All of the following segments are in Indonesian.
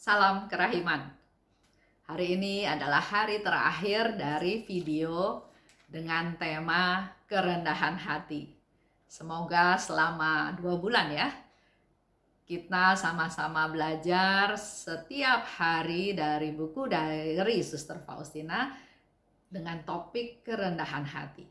Salam kerahiman. Hari ini adalah hari terakhir dari video dengan tema kerendahan hati. Semoga selama 2 bulan ya, kita sama-sama belajar setiap hari dari buku dari Suster Faustina dengan topik kerendahan hati.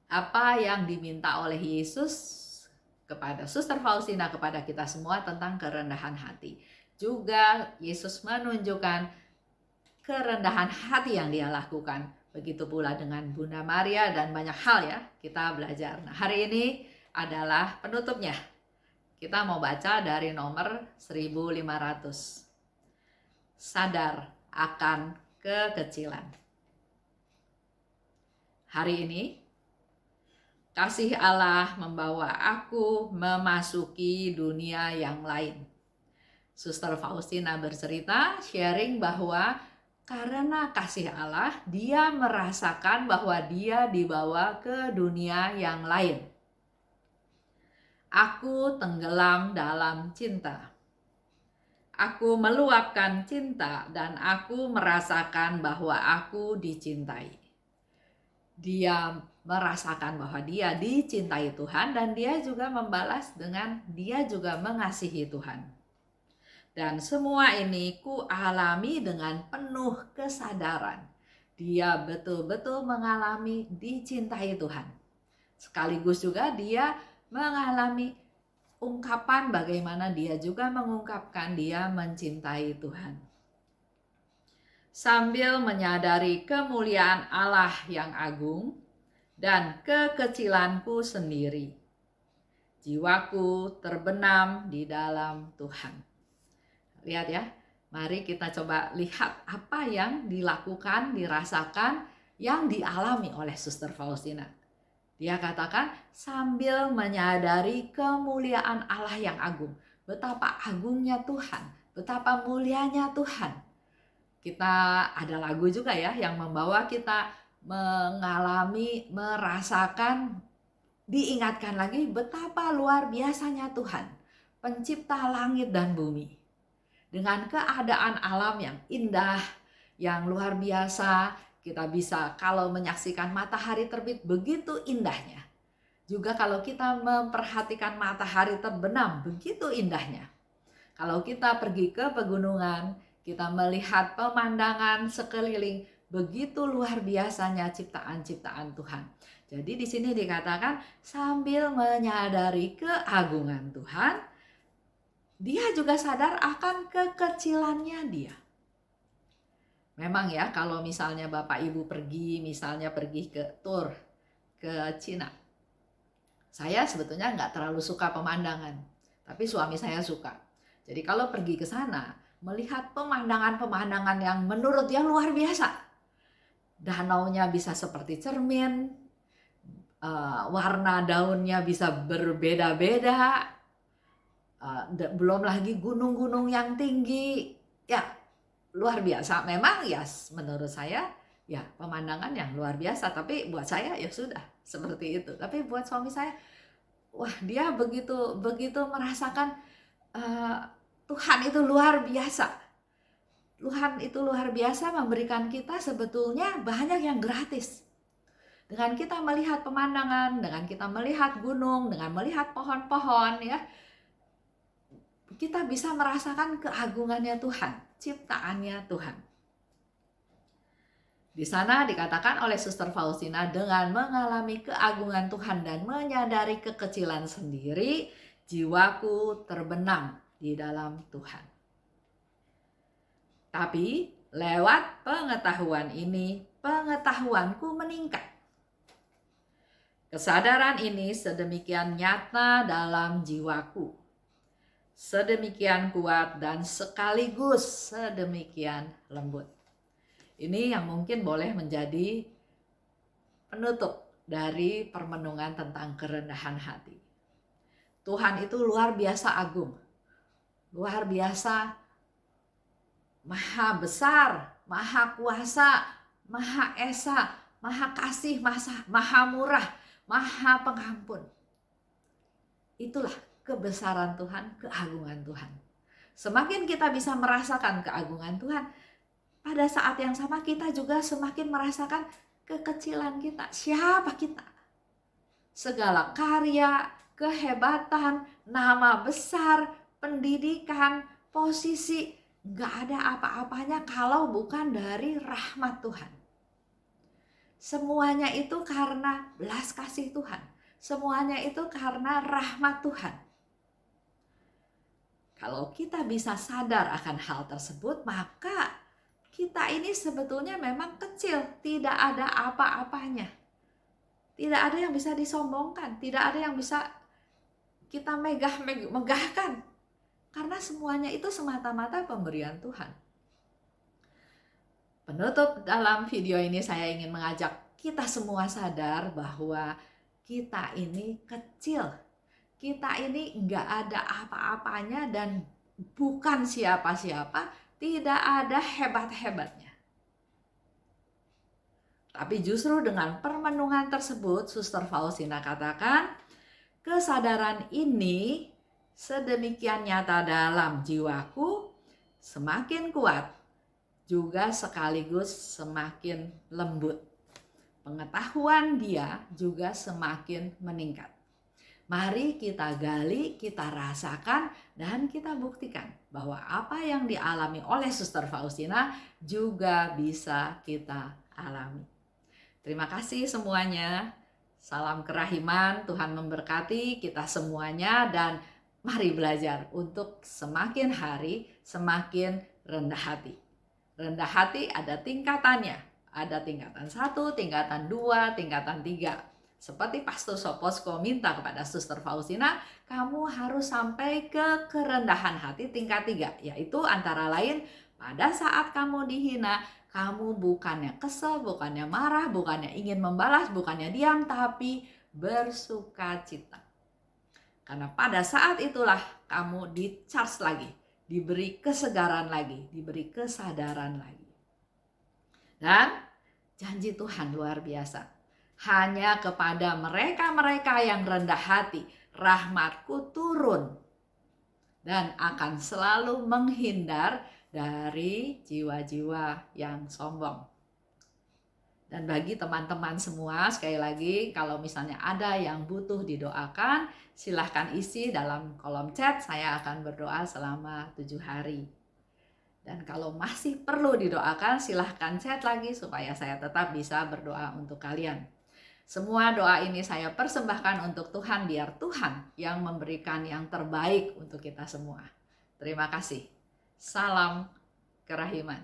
Apa yang diminta oleh Yesus kepada Suster Faustina, kepada kita semua tentang kerendahan hati. Juga Yesus menunjukkan kerendahan hati yang dia lakukan. Begitu pula dengan Bunda Maria dan banyak hal ya kita belajar. Nah, hari ini adalah penutupnya. Kita mau baca dari nomor 1500. Sadar akan kekecilan. Hari ini kasih Allah membawa aku memasuki dunia yang lain. Suster Faustina bercerita, sharing bahwa karena kasih Allah, dia merasakan bahwa dia dibawa ke dunia yang lain. Aku tenggelam dalam cinta. Aku meluapkan cinta dan aku merasakan bahwa aku dicintai. Dia merasakan bahwa dia dicintai Tuhan dan dia juga membalas dengan dia juga mengasihi Tuhan. Dan semua ini ku alami dengan penuh kesadaran. Dia betul-betul mengalami dicintai Tuhan. Sekaligus juga dia mengalami ungkapan bagaimana dia juga mengungkapkan dia mencintai Tuhan. Sambil menyadari kemuliaan Allah yang agung dan kekecilanku sendiri, jiwaku terbenam di dalam Tuhan. Lihat ya, mari kita coba lihat apa yang dilakukan, dirasakan, yang dialami oleh Suster Faustina. Dia katakan sambil menyadari kemuliaan Allah yang agung. Betapa agungnya Tuhan, betapa mulianya Tuhan. Kita ada lagu juga ya yang membawa kita mengalami, merasakan, diingatkan lagi betapa luar biasanya Tuhan, pencipta langit dan bumi. Dengan keadaan alam yang indah, yang luar biasa, kita bisa kalau menyaksikan matahari terbit begitu indahnya. Juga kalau kita memperhatikan matahari terbenam begitu indahnya. Kalau kita pergi ke pegunungan, kita melihat pemandangan sekeliling begitu luar biasanya ciptaan-ciptaan Tuhan. Jadi di sini dikatakan sambil menyadari keagungan Tuhan, dia juga sadar akan kekecilannya dia. Memang ya, kalau misalnya Bapak Ibu pergi, misalnya pergi ke tour ke Cina, saya sebetulnya nggak terlalu suka pemandangan, tapi suami saya suka. Jadi kalau pergi ke sana, melihat pemandangan-pemandangan yang menurut dia luar biasa. Danaunya bisa seperti cermin, warna daunnya bisa berbeda-beda, belum lagi gunung-gunung yang tinggi, ya luar biasa. Memang ya menurut saya ya pemandangan yang luar biasa, tapi buat saya ya sudah seperti itu. Tapi buat suami saya, wah dia begitu merasakan Tuhan itu luar biasa. Tuhan itu luar biasa memberikan kita sebetulnya banyak yang gratis. Dengan kita melihat pemandangan, dengan kita melihat gunung, dengan melihat pohon-pohon ya, kita bisa merasakan keagungannya Tuhan, ciptaannya Tuhan. Di sana dikatakan oleh Suster Faustina, dengan mengalami keagungan Tuhan dan menyadari kekecilan sendiri, jiwaku terbenam di dalam Tuhan. Tapi lewat pengetahuan ini, pengetahuanku meningkat. Kesadaran ini sedemikian nyata dalam jiwaku, sedemikian kuat dan sekaligus sedemikian lembut. Ini yang mungkin boleh menjadi penutup dari permenungan tentang kerendahan hati. Tuhan itu luar biasa agung, luar biasa, maha besar, maha kuasa, maha esa, maha kasih, maha murah, maha pengampun. Itulah kebesaran Tuhan, keagungan Tuhan. Semakin kita bisa merasakan keagungan Tuhan, pada saat yang sama kita juga semakin merasakan kekecilan kita. Siapa kita? Segala karya, kehebatan, nama besar, pendidikan, posisi, gak ada apa-apanya kalau bukan dari rahmat Tuhan. Semuanya itu karena belas kasih Tuhan. Semuanya itu karena rahmat Tuhan. Kalau kita bisa sadar akan hal tersebut, maka kita ini sebetulnya memang kecil, tidak ada apa-apanya. Tidak ada yang bisa disombongkan, tidak ada yang bisa kita megahkan. Karena semuanya itu semata-mata pemberian Tuhan. Penutup dalam video ini saya ingin mengajak kita semua sadar bahwa kita ini kecil. Kita ini nggak ada apa-apanya dan bukan siapa-siapa, tidak ada hebat-hebatnya. Tapi justru dengan permenungan tersebut, Suster Faustina katakan, kesadaran ini sedemikian nyata dalam jiwaku, semakin kuat, juga sekaligus semakin lembut. Pengetahuan dia juga semakin meningkat. Mari kita gali, kita rasakan, dan kita buktikan bahwa apa yang dialami oleh Suster Faustina juga bisa kita alami. Terima kasih semuanya. Salam kerahiman, Tuhan memberkati kita semuanya, dan mari belajar untuk semakin hari semakin rendah hati. Rendah hati ada tingkatannya. Ada tingkatan 1, tingkatan 2, tingkatan 3. Seperti Pastor Soposko minta kepada Suster Faustina, kamu harus sampai ke kerendahan hati tingkat 3. Yaitu antara lain pada saat kamu dihina, kamu bukannya kesel, bukannya marah, bukannya ingin membalas, bukannya diam, tapi bersukacita. Karena pada saat itulah kamu di-charge lagi, diberi kesegaran lagi, diberi kesadaran lagi. Dan janji Tuhan luar biasa. Hanya kepada mereka-mereka yang rendah hati, rahmatku turun dan akan selalu menghindar dari jiwa-jiwa yang sombong. Dan bagi teman-teman semua, sekali lagi, kalau misalnya ada yang butuh didoakan, silahkan isi dalam kolom chat. Saya akan berdoa selama 7 hari. Dan kalau masih perlu didoakan, silahkan chat lagi supaya saya tetap bisa berdoa untuk kalian. Semua doa ini saya persembahkan untuk Tuhan, biar Tuhan yang memberikan yang terbaik untuk kita semua. Terima kasih. Salam kerahiman.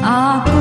Aku